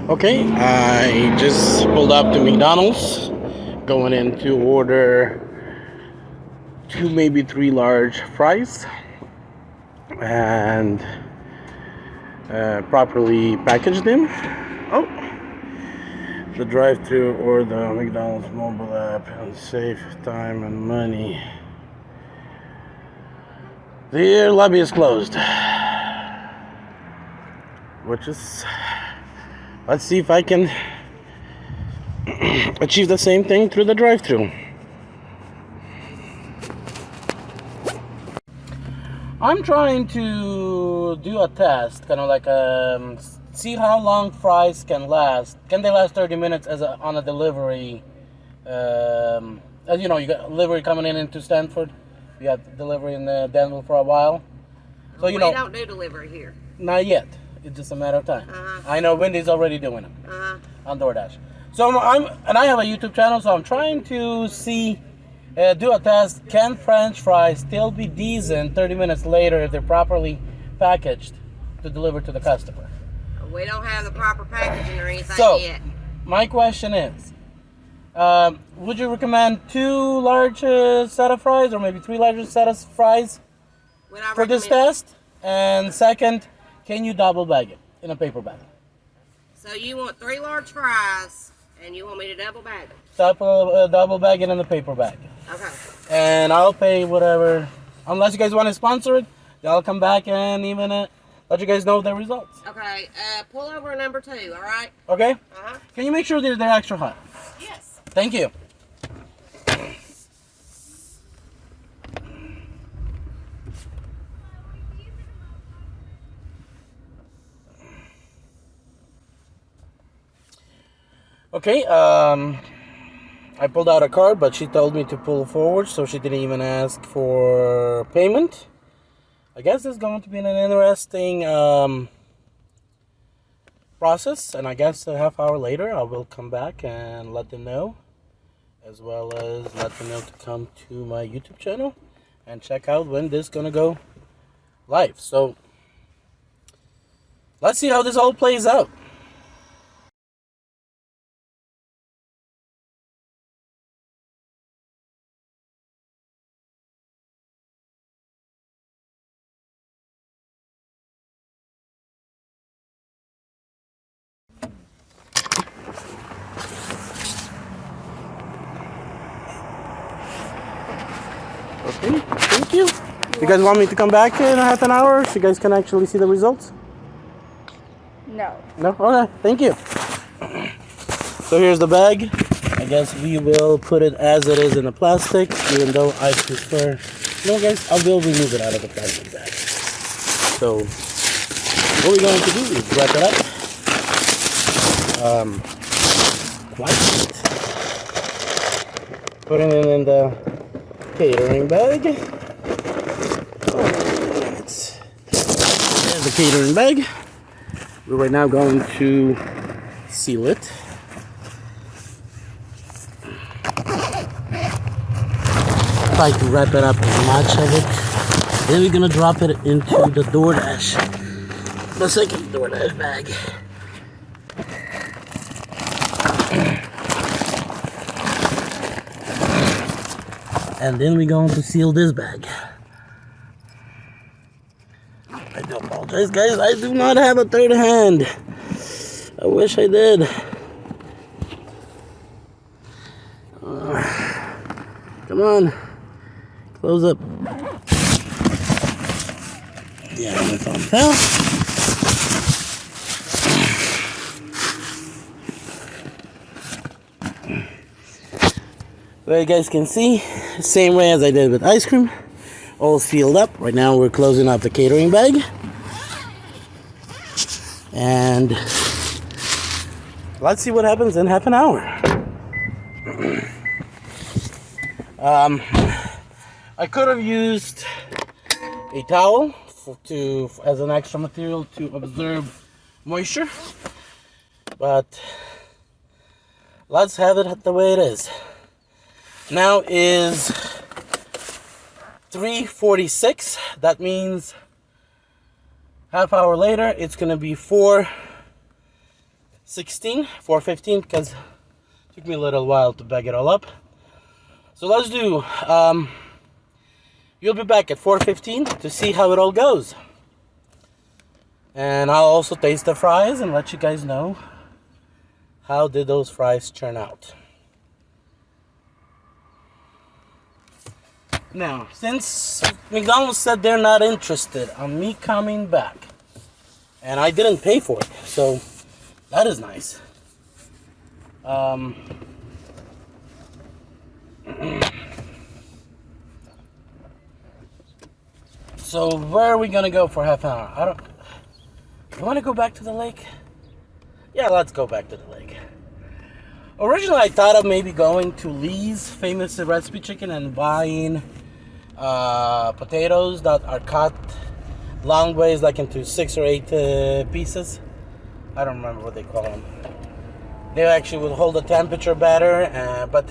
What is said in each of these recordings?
Okay, I just pulled up to McDonald's, going in to order two, maybe three large fries, and properly package them. Oh, the drive-thru or the McDonald's mobile app and save time and money. The lobby is closed, which is, let's see if I can achieve the same thing through the drive-thru. I'm trying to do a test, kind of like see how long fries can last. Can they last 30 minutes on a delivery? As you know, you got delivery coming into Stanford. You have delivery in Denver for a while. So we don't do delivery here. Not yet. It's just a matter of time. I know Wendy's already doing it on Doordash. So I have a YouTube channel, so I'm trying to see, do a test. Can French fries still be decent 30 minutes later if they're properly packaged to deliver to the customer? We don't have the proper packaging or anything yet. My question is, would you recommend two large set of fries or maybe three large set of fries for this test? And second, can you double bag it in a paper bag? So you want three large fries and you want me to double bag them? Double bag it in the paper bag. Okay. And I'll pay whatever, unless you guys want to sponsor it, I'll come back and even let you guys know the results. Okay, pull over number 2, all right? Okay. Can you make sure they're extra hot? Yes. Thank you. Okay, I pulled out a card, but she told me to pull forward, so she didn't even ask for payment. I guess it's going to be an interesting process, and I guess a half hour later I will come back and let them know, as well as let them know to come to my YouTube channel and check out when this is going to go live. So let's see how this all plays out. Okay, thank you. You guys want me to come back in half an hour so you guys can actually see the results? No. No? Okay, thank you. So here's the bag. I guess we will put it as it is in the plastic, even though I prefer... No, guys, I will remove it out of the plastic bag. So what we're going to do is wrap it up. Wipe it. Put it in the catering bag. There's the catering bag. We're right now going to seal it. Try to wrap it up as much of it. Then we're gonna drop it into the Doordash, the second Doordash bag. And then we're going to seal this bag. I do apologize, guys. I do not have a third hand. I wish I did. Come on. Close up. Yeah, my phone fell. Well, you guys can see, same way as I did with ice cream, all sealed up. Right now we're closing up the catering bag. And let's see what happens in half an hour. I could have used a towel as an extra material to absorb moisture, but let's have it the way it is. Now is 3:46. That means half hour later it's gonna be 4:60. 16, 415, because it took me a little while to bag it all up. So let's do, you'll be back at 4:15 to see how it all goes. And I'll also taste the fries and let you guys know how did those fries turn out. Now, since McDonald's said they're not interested on me coming back, and I didn't pay for it, so that is nice. So where are we gonna go for half an hour? You wanna go back to the lake? Yeah, let's go back to the lake. Originally, I thought of maybe going to Lee's Famous Recipe Chicken and buying potatoes that are cut long ways, like into 6 or 8 pieces. I don't remember what they call them. They actually would hold the temperature better, but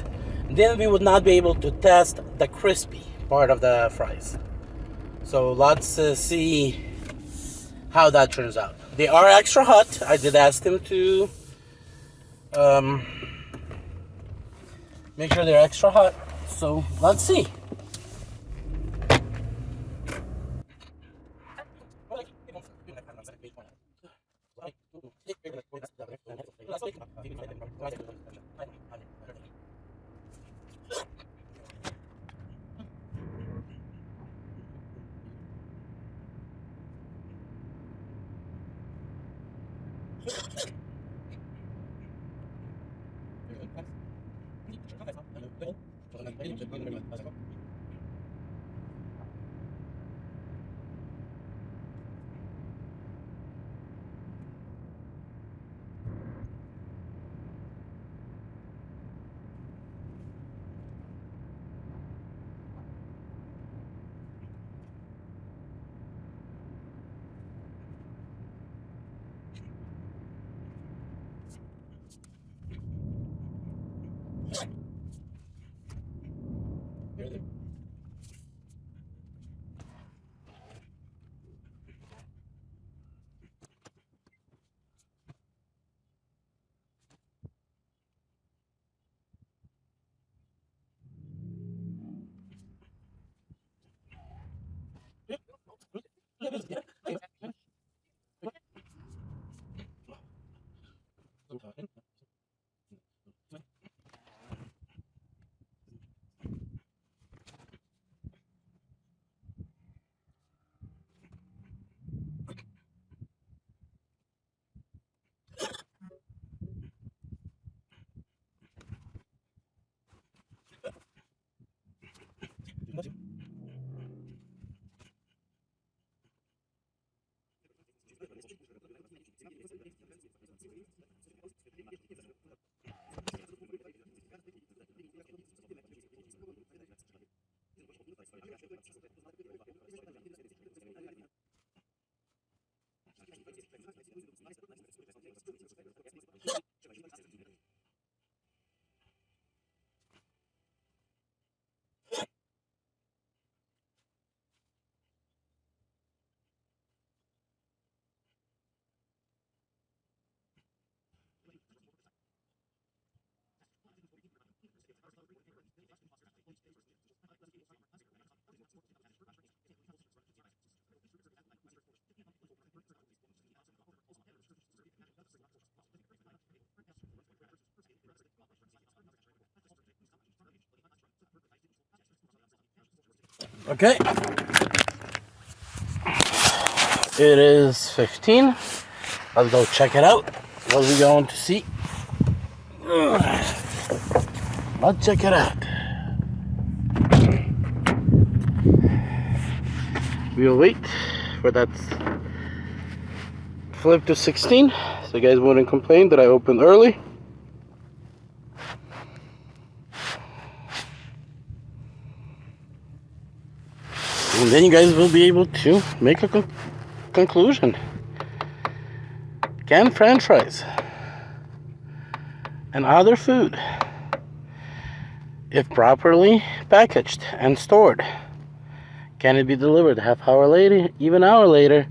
then we would not be able to test the crispy part of the fries. So let's see how that turns out. They are extra hot. I did ask them to make sure they're extra hot. So let's see. Okay. It is 15. Let's go check it out. What are we going to see? Let's check it out. We'll wait for that flip to 16 so you guys wouldn't complain that I opened early. And then you guys will be able to make a conclusion. Can French fries and other food, if properly packaged and stored, can it be delivered half hour later, even an hour later?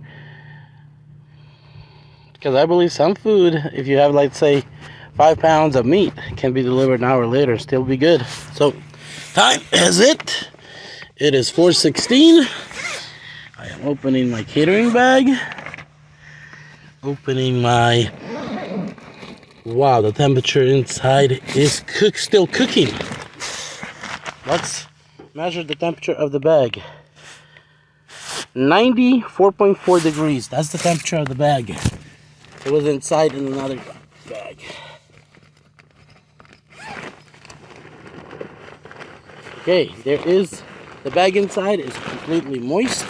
Because I believe some food, if you have, like, say, 5 pounds of meat, can be delivered an hour later, still be good. So, time is it. It is 4:16. I am opening my catering bag. Opening my... Wow, the temperature inside is still cooking. Let's measure the temperature of the bag. 94.4 degrees. That's the temperature of the bag. It was inside in another bag. Okay, there is... The bag inside is completely moist.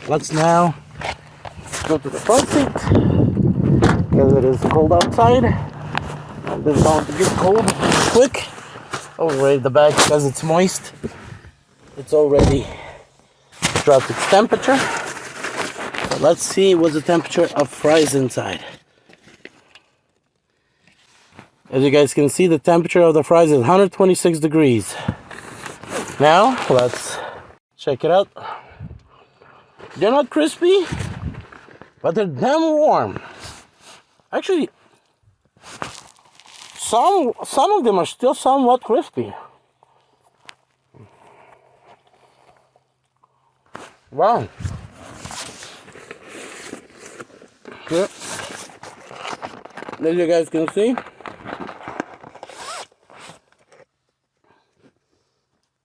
Let's now go to the front seat because it is cold outside. And it's going to get cold quick. Already the bag, because it's moist, it's already dropped its temperature. So let's see what's the temperature of fries inside. As you guys can see, the temperature of the fries is 126 degrees. Now, let's check it out. They're not crispy, but they're damn warm. Actually, some of them are still somewhat crispy. Wow. Yeah. As you guys can see.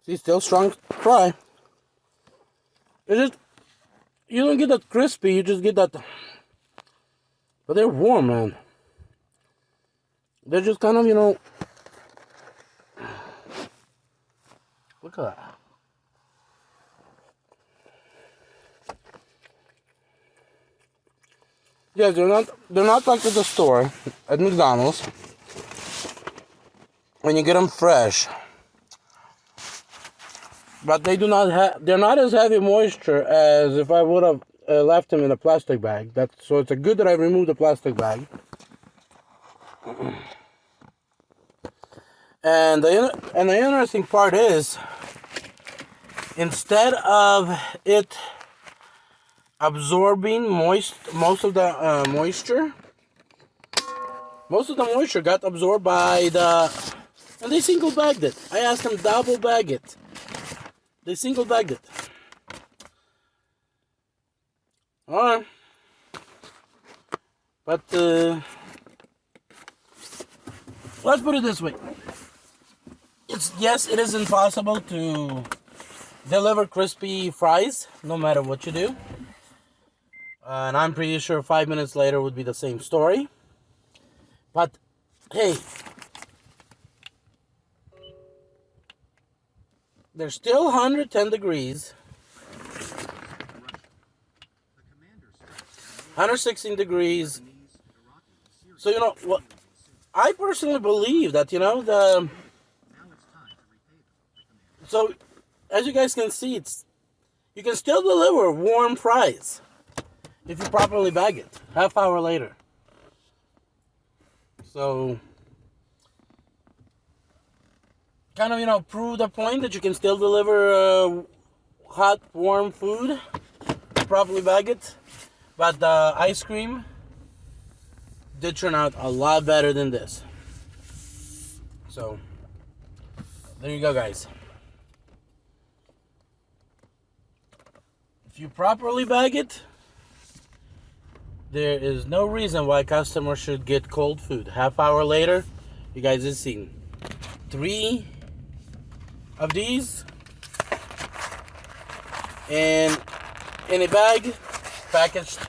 See, still strong fry. It's just, you don't get that crispy, you just get that. But they're warm, man. They're just kind of, look at that. Yes, they're not like at the store, at McDonald's. When you get them fresh. But they're not as heavy moisture as if I would have left them in a plastic bag. So it's good that I removed the plastic bag. And the interesting part is, instead of it absorbing most of the moisture got absorbed by and they single bagged it. I asked them double bag it. They single bagged it. Alright. But let's put it this way. Yes, it is impossible to deliver crispy fries no matter what you do. And I'm pretty sure 5 minutes later would be the same story. But hey, they're still 110 degrees. 116 degrees. So, what I personally believe that, so as you guys can see, you can still deliver warm fries if you properly bag it, half hour later. So, kind of, prove the point that you can still deliver hot, warm food, properly bag it. But the ice cream did turn out a lot better than this. So, there you go, guys. If you properly bag it, there is no reason why customers should get cold food. Half hour later, you guys have seen 3 of these in a bag, packaged,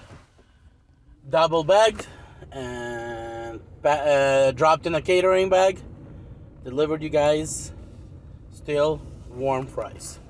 double bagged, and dropped in a catering bag, delivered you guys still warm fries.